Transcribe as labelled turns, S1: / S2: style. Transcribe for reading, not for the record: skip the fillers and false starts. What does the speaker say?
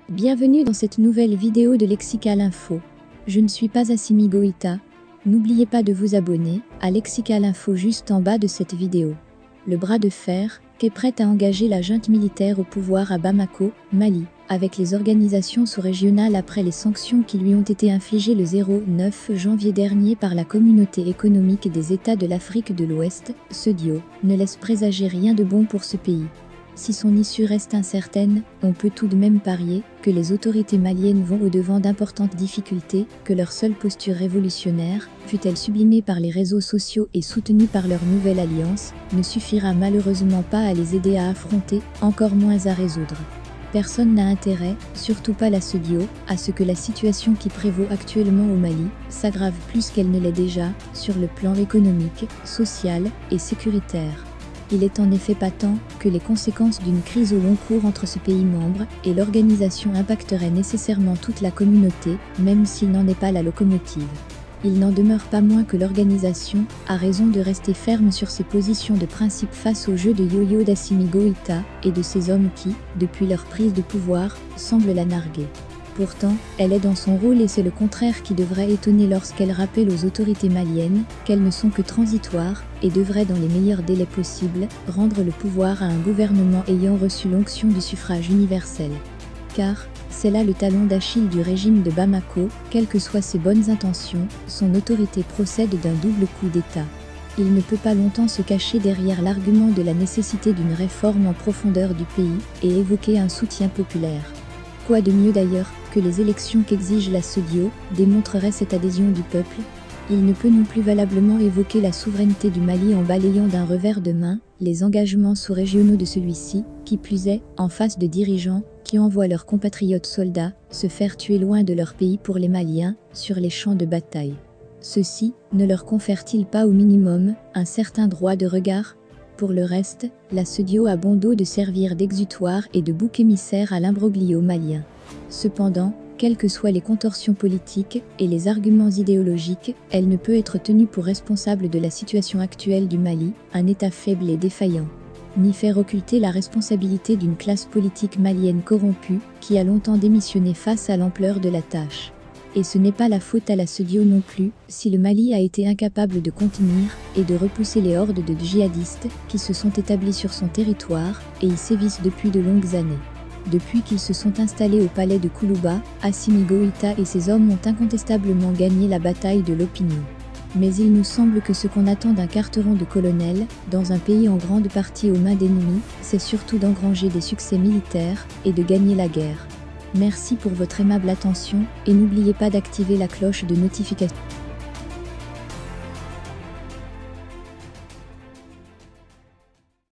S1: Bienvenue dans cette nouvelle vidéo de Lexical Info. Je ne suis pas Assimi Goïta. N'oubliez pas de vous abonner à Lexical Info juste en bas de cette vidéo. Le bras de fer qu'est prête à engager la junte militaire au pouvoir à Bamako, Mali, avec les organisations sous-régionales après les sanctions qui lui ont été infligées le 9 janvier dernier par la Communauté économique des États de l'Afrique de l'Ouest, CEDEAO, ne laisse présager rien de bon pour ce pays. Si son issue reste incertaine, on peut tout de même parier que les autorités maliennes vont au-devant d'importantes difficultés, que leur seule posture révolutionnaire, fût-elle sublimée par les réseaux sociaux et soutenue par leur nouvelle alliance, ne suffira malheureusement pas à les aider à affronter, encore moins à résoudre. Personne n'a intérêt, surtout pas la CEDEAO, à ce que la situation qui prévaut actuellement au Mali s'aggrave plus qu'elle ne l'est déjà, sur le plan économique, social et sécuritaire. Il est en effet patent que les conséquences d'une crise au long cours entre ce pays membre et l'organisation impacteraient nécessairement toute la communauté, même s'il n'en est pas la locomotive. Il n'en demeure pas moins que l'organisation a raison de rester ferme sur ses positions de principe face au jeu de yo-yo d'Assimi Goïta et de ses hommes qui, depuis leur prise de pouvoir, semblent la narguer. Pourtant, elle est dans son rôle et c'est le contraire qui devrait étonner lorsqu'elle rappelle aux autorités maliennes qu'elles ne sont que transitoires et devraient dans les meilleurs délais possibles rendre le pouvoir à un gouvernement ayant reçu l'onction du suffrage universel. Car, c'est là le talon d'Achille du régime de Bamako, quelles que soient ses bonnes intentions, son autorité procède d'un double coup d'État. Il ne peut pas longtemps se cacher derrière l'argument de la nécessité d'une réforme en profondeur du pays et évoquer un soutien populaire. Quoi de mieux d'ailleurs que les élections qu'exige la CEDEAO démontreraient cette adhésion du peuple? Il ne peut non plus valablement évoquer la souveraineté du Mali en balayant d'un revers de main les engagements sous-régionaux de celui-ci, qui plus est, en face de dirigeants qui envoient leurs compatriotes soldats se faire tuer loin de leur pays pour les Maliens, sur les champs de bataille. Ceci ne leur confère-t-il pas au minimum un certain droit de regard? Pour le reste, la CEDEAO a bon dos de servir d'exutoire et de bouc émissaire à l'imbroglio malien. Cependant, quelles que soient les contorsions politiques et les arguments idéologiques, elle ne peut être tenue pour responsable de la situation actuelle du Mali, un État faible et défaillant. Ni faire occulter la responsabilité d'une classe politique malienne corrompue, qui a longtemps démissionné face à l'ampleur de la tâche. Et ce n'est pas la faute à la CEDEAO non plus, si le Mali a été incapable de contenir et de repousser les hordes de djihadistes qui se sont établis sur son territoire et y sévissent depuis de longues années. Depuis qu'ils se sont installés au palais de Koulouba, Assimi Goïta et ses hommes ont incontestablement gagné la bataille de l'opinion. Mais il nous semble que ce qu'on attend d'un carteron de colonel, dans un pays en grande partie aux mains d'ennemis, c'est surtout d'engranger des succès militaires et de gagner la guerre. Merci pour votre aimable attention et n'oubliez pas d'activer la cloche de notification.